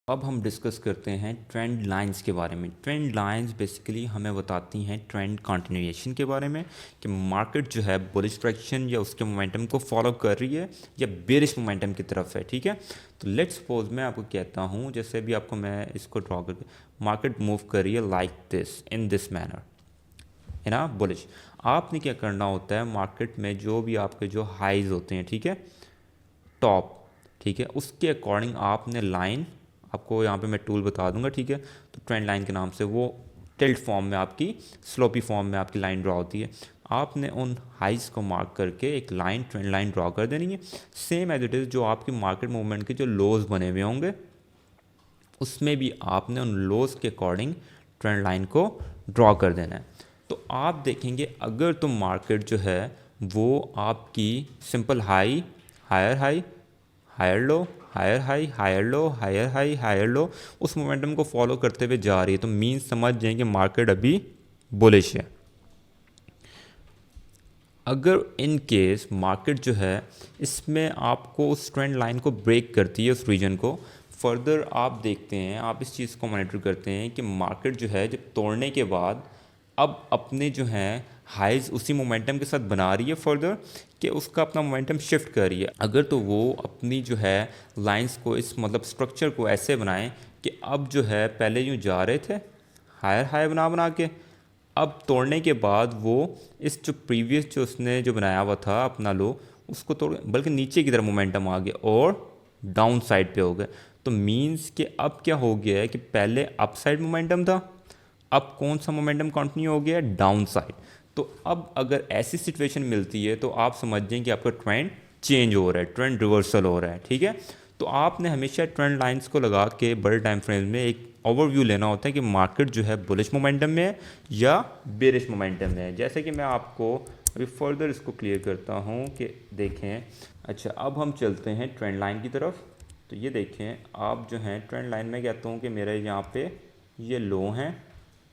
अब हम डिस्कस करते हैं ट्रेंड लाइंस के बारे में। ट्रेंड लाइंस बेसिकली हमें बताती हैं ट्रेंड कंटिन्यूएशन के बारे में कि मार्केट जो है बुलिश डायरेक्शन या उसके मोमेंटम को फॉलो कर रही है या बेरिश मोमेंटम की तरफ है। ठीक है, तो लेट्स सपोज मैं आपको कहता हूँ, जैसे भी आपको मैं इसको ड्रॉ करके, मार्केट मूव कर रही है like this, in this manner, है ना, बुलिश। आपने क्या करना होता है, मार्केट में जो भी आपके जो हाइज होते हैं, ठीक है, टॉप, ठीक है, उसके अकॉर्डिंग आपने लाइन, आपको यहाँ पे मैं टूल बता दूंगा, ठीक है, तो ट्रेंड लाइन के नाम से वो टिल्ट फॉर्म में आपकी, स्लोपी फॉर्म में आपकी लाइन ड्रॉ होती है। आपने उन हाइज को मार्क करके एक लाइन, ट्रेंड लाइन ड्रॉ कर देनी है, सेम एज इट इज़ जो आपकी मार्केट मूवमेंट के जो लोज बने हुए होंगे उसमें भी आपने उन लोज के अकॉर्डिंग ट्रेंड लाइन को ड्रॉ कर देना है। तो आप देखेंगे अगर तो मार्केट जो है वो आपकी simple high, higher high, higher low, higher high, higher low, higher high, higher low, उस मोमेंटम को फॉलो करते हुए जा रही है, तो मीन समझ जाएंगे मार्केट अभी बुलिश है। अगर इन केस मार्केट जो है इसमें आपको उस ट्रेंड लाइन को ब्रेक करती है, उस रीजन को फर्दर आप देखते हैं, आप इस चीज़ को मॉनिटर करते हैं कि मार्केट जो है जब तोड़ने के बाद अब अपने जो हैं हाइज उसी मोमेंटम के साथ बना रही है फर्दर, कि उसका अपना मोमेंटम शिफ्ट कर रही है। अगर तो वो अपनी जो है लाइंस को, इस मतलब स्ट्रक्चर को ऐसे बनाएं कि अब जो है पहले यूँ जा रहे थे हायर हाई बना बना के, अब तोड़ने के बाद वो इस जो प्रीवियस जो उसने जो बनाया हुआ था अपना लो, उसको तोड़, बल्कि नीचे की तरफ मोमेंटम आ गया और डाउन साइड पे हो गया। तो मीन्स कि अब क्या हो गया है कि पहले अप साइड मोमेंटम था, अब कौन सा मोमेंटम कंटिन्यू हो गया, डाउन साइड। तो अब अगर ऐसी सिचुएशन मिलती है तो आप समझ जाएं कि आपका ट्रेंड चेंज हो रहा है, ट्रेंड रिवर्सल हो रहा है। ठीक है, तो आपने हमेशा ट्रेंड लाइंस को लगा के बड़े टाइम फ्रेम में एक ओवरव्यू लेना होता है कि मार्केट जो है बुलिश मोमेंटम में है या बेरिश मोमेंटम में है। जैसे कि मैं आपको अभी फर्दर इसको क्लियर करता हूँ कि देखें। अच्छा, अब हम चलते हैं ट्रेंड लाइन की तरफ। तो ये देखें, आप जो हैं ट्रेंड लाइन में कहता हूँ कि मेरे यहाँ पे ये लो हैं,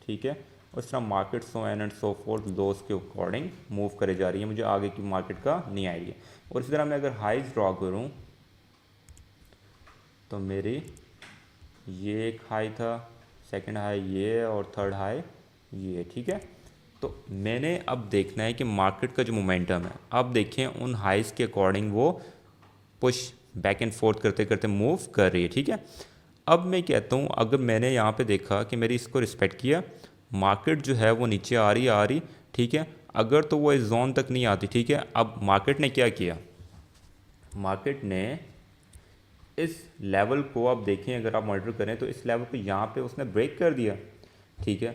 ठीक है, और इस तरह market so on and so forth lows के अकॉर्डिंग मूव करे जा रही है, मुझे आगे की मार्केट का नहीं आइडिया। और इसी तरह मैं अगर हाइज ड्रॉ करूँ तो मेरी ये एक हाई था, सेकंड हाई ये, और थर्ड हाई ये। ठीक है, तो मैंने अब देखना है कि मार्केट का जो मोमेंटम है, अब देखें उन हाइज के अकॉर्डिंग वो पुश बैक एंड फोर्थ करते करते मूव कर रही है। ठीक है, अब मैं कहता हूँ अगर मैंने यहाँ पे देखा कि मेरी इसको रिस्पेक्ट किया, मार्केट जो है वो नीचे आ रही, ठीक है, अगर तो वो इस जोन तक नहीं आती, ठीक है, अब मार्केट ने क्या किया, मार्केट ने इस लेवल को, आप देखें अगर आप मॉनिटर करें तो इस लेवल पे यहाँ पे उसने ब्रेक कर दिया। ठीक है,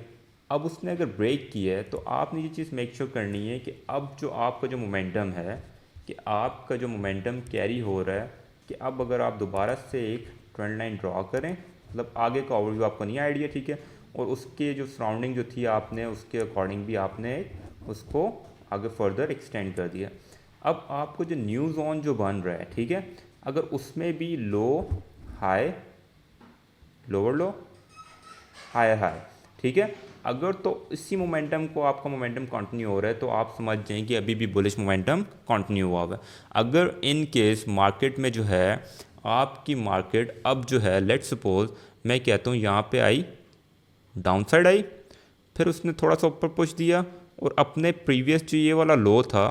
अब उसने अगर ब्रेक किया है तो आपने ये चीज़ मेक श्योर करनी है कि अब जो आपका जो मोमेंटम है, कि आपका जो मोमेंटम कैरी हो रहा है, कि अब अगर आप दोबारा से एक ट्रेंड लाइन ड्रॉ करें, मतलब आगे का ओवरव्यू आपको नहीं आइडिया, ठीक है, और उसके जो सराउंडिंग जो थी आपने उसके अकॉर्डिंग भी आपने उसको आगे फर्दर एक्सटेंड कर दिया। अब आपको जो न्यू जोन जो बन रहा है, ठीक है, अगर उसमें भी low high, lower low, higher high, ठीक है, अगर तो इसी मोमेंटम को, आपका मोमेंटम कंटिन्यू हो रहा है, तो आप समझ जाएं कि अभी भी बुलिश मोमेंटम कंटिन्यू हुआ है। अगर इन केस मार्केट में जो है आपकी मार्केट अब जो है, लेट सपोज मैं कहता हूँ यहाँ पे आई, डाउन साइड आई, फिर उसने थोड़ा सा ऊपर पुश दिया और अपने प्रीवियस जो ये वाला लो था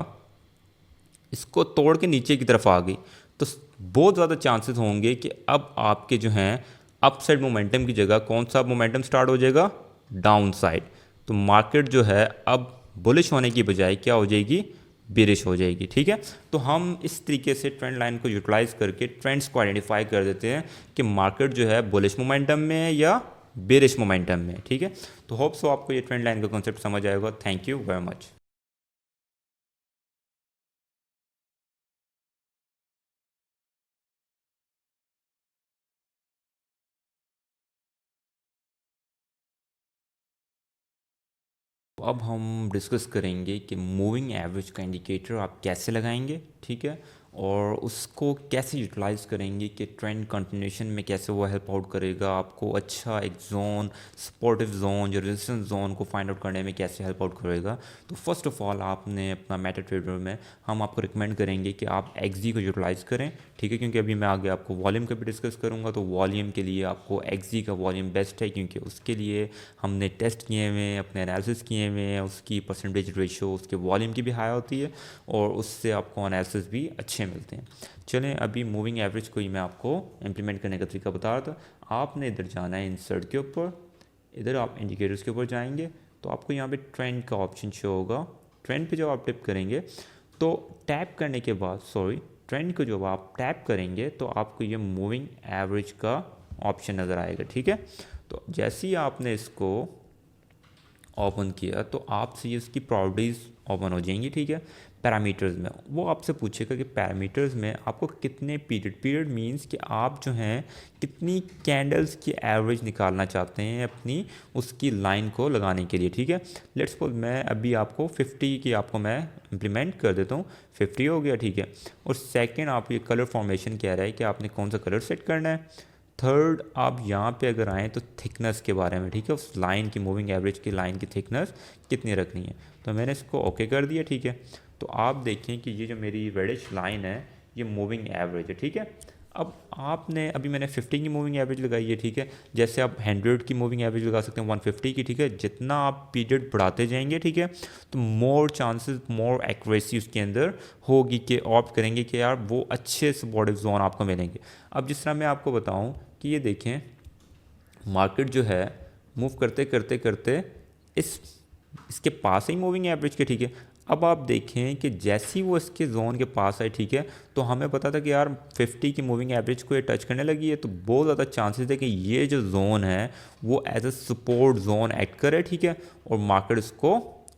इसको तोड़ के नीचे की तरफ आ गई, तो बहुत ज़्यादा चांसेस होंगे कि अब आपके जो हैं अप साइड मोमेंटम की जगह कौन सा मोमेंटम स्टार्ट हो जाएगा, डाउन साइड। तो मार्केट जो है अब बुलिश होने की बजाय क्या हो जाएगी, बेरिश हो जाएगी। ठीक है, तो हम इस तरीके से ट्रेंड लाइन को यूटिलाइज करके ट्रेंड्स को आइडेंटिफाई कर देते हैं कि मार्केट जो है बुलिश मोमेंटम में है या बेरिश मोमेंटम में। ठीक है, तो होप सो आपको ये ट्रेंड लाइन का कॉन्सेप्ट समझ आएगा। Thank you very much. अब हम डिस्कस करेंगे कि मूविंग एवरेज का इंडिकेटर आप कैसे लगाएंगे। ठीक है, और उसको कैसे यूटिलाइज़ करेंगे कि ट्रेंड कंटिन्यूशन में कैसे वो हेल्प आउट करेगा आपको, अच्छा एक जोन, सपोर्टिव जोन, जो रेजिस्टेंस जोन को फाइंड आउट करने में कैसे हेल्प आउट करेगा। तो फर्स्ट ऑफ ऑल आपने अपना मेटा ट्रेडर में हम आपको रिकमेंड करेंगे कि आप XG को यूटिलाइज़ करें, ठीक है, क्योंकि अभी मैं आगे आपको वॉल्यूम का भी डिस्कस करूँगा। तो वॉल्यूम के लिए आपको XG का वॉल्यूम बेस्ट है, क्योंकि उसके लिए हमने टेस्ट किए हुए हैं, अपने एनालिसिस किए हुए हैं, उसकी परसेंटेज रेशो उसके वॉल्यूम की भी हाई होती है और उससे आपको एनालिसिस भी अच्छे मिलते हैं। चलें अभी मूविंग एवरेज को ही मैं आपको इम्प्लीमेंट करने का तरीका बता रहा था। आपने इधर जाना है इंसर्ट के ऊपर, इधर आप इंडिकेटर्स के ऊपर जाएंगे तो आपको यहाँ पे ट्रेंड का ऑप्शन शो होगा। ट्रेंड पे जब आप टैप करेंगे तो टैप करने के बाद ट्रेंड को जब आप टैप करेंगे तो आपको ये मूविंग एवरेज का ऑप्शन नज़र आएगा, ठीक है। तो जैसे ही आपने इसको ओपन किया तो आपसे ये इसकी प्रॉपर्टीज़ ओपन हो जाएंगी, ठीक है। पैरामीटर्स में वो आपसे पूछेगा कि पैरामीटर्स में आपको कितने पीरियड मींस कि आप जो हैं कितनी कैंडल्स की एवरेज निकालना चाहते हैं अपनी उसकी लाइन को लगाने के लिए, ठीक है। लेट्स सपोज मैं अभी आपको 50 की आपको मैं इम्प्लीमेंट कर देता हूँ, 50 हो गया, ठीक है। और सेकेंड आप ये कलर फॉर्मेशन कह रहा है कि आपने कौन सा कलर सेट करना है। थर्ड आप यहाँ पे अगर आएँ तो थिकनेस के बारे में, ठीक है, उस लाइन की मूविंग एवरेज की लाइन की थिकनेस कितनी रखनी है। तो मैंने इसको ओके कर दिया, ठीक है। तो आप देखें कि ये जो मेरी रेडिश लाइन है ये मूविंग एवरेज है, ठीक है। अब आपने अभी मैंने 50 की मूविंग एवरेज लगाई है, ठीक है। जैसे आप 100 की मूविंग एवरेज लगा सकते हैं, 150 की, ठीक है। जितना आप पीरियड बढ़ाते जाएंगे, ठीक है, तो मोर चांसेस, मोर एक्यूरेसी उसके अंदर होगी कि ऑप्ट करेंगे कि यार वो अच्छे सपोर्टिव जोन आपको मिलेंगे। अब जिस तरह मैं आपको बताऊं कि ये देखें मार्केट जो है मूव करते करते करते इसके पास ही मूविंग एवरेज के, ठीक है। अब आप देखें कि जैसे ही वो इसके जोन के पास आए, ठीक है, तो हमें पता था कि यार 50 की मूविंग एवरेज को ये टच करने लगी है, तो बहुत ज़्यादा चांसेस है कि ये जो जोन है वो as a support zone act करे, ठीक है, और मार्केट इसको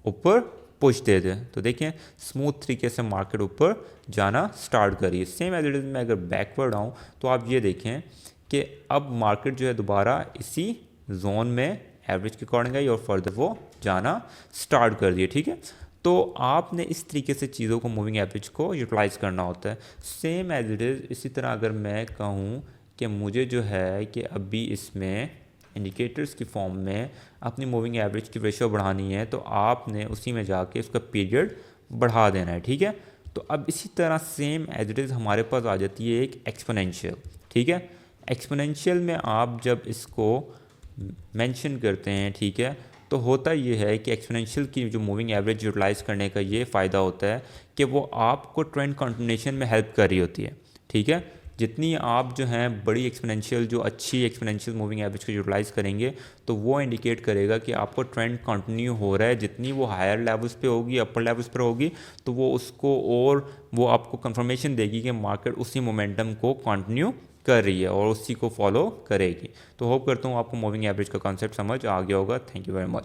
ऊपर पुश दे दे। तो देखें स्मूथ तरीके से मार्केट ऊपर जाना स्टार्ट करिए। सेम एज इट इज़ मैं अगर बैकवर्ड आऊँ तो आप ये देखें कि अब मार्केट जो है दोबारा इसी जोन में एवरेज के अकॉर्डिंग आई और फर्दर वो जाना स्टार्ट कर दिए, ठीक है। तो आपने इस तरीके से चीज़ों को मूविंग एवरेज को यूटिलाइज़ करना होता है। सेम एज इट इज़ इसी तरह अगर मैं कहूँ कि मुझे जो है कि अभी इसमें इंडिकेटर्स की फॉर्म में अपनी मूविंग एवरेज की रेशियो बढ़ानी है, तो आपने उसी में जाके उसका पीरियड बढ़ा देना है, ठीक है। तो अब इसी तरह सेम एज इट इज़ हमारे पास आ जाती है एक एक्सपोनेंशियल, ठीक है। एक्सपोनेंशियल में आप जब इसको मेंशन करते हैं, ठीक है, तो होता ये है कि एक्सपोनेंशियल की जो मूविंग एवरेज यूटिलाइज़ करने का ये फ़ायदा होता है कि वो आपको ट्रेंड कंटिन्यूशन में हेल्प कर रही होती है, ठीक है। जितनी आप जो हैं बड़ी एक्सपोनेंशियल, जो अच्छी एक्सपोनेंशियल मूविंग एवरेज को यूटिलाइज़ करेंगे तो वो इंडिकेट करेगा कि आपको ट्रेंड कंटिन्यू हो रहा है। जितनी वो हायर लेवल्स पे होगी, अपर लेवल्स पर होगी, तो वो उसको और वो आपको कंफर्मेशन देगी कि मार्केट उसी मोमेंटम को कंटिन्यू कर रही है और उसी को फॉलो करेगी। तो होप करता हूँ आपको मूविंग एवरेज का कॉन्सेप्ट समझ आ गया होगा। Thank you very much.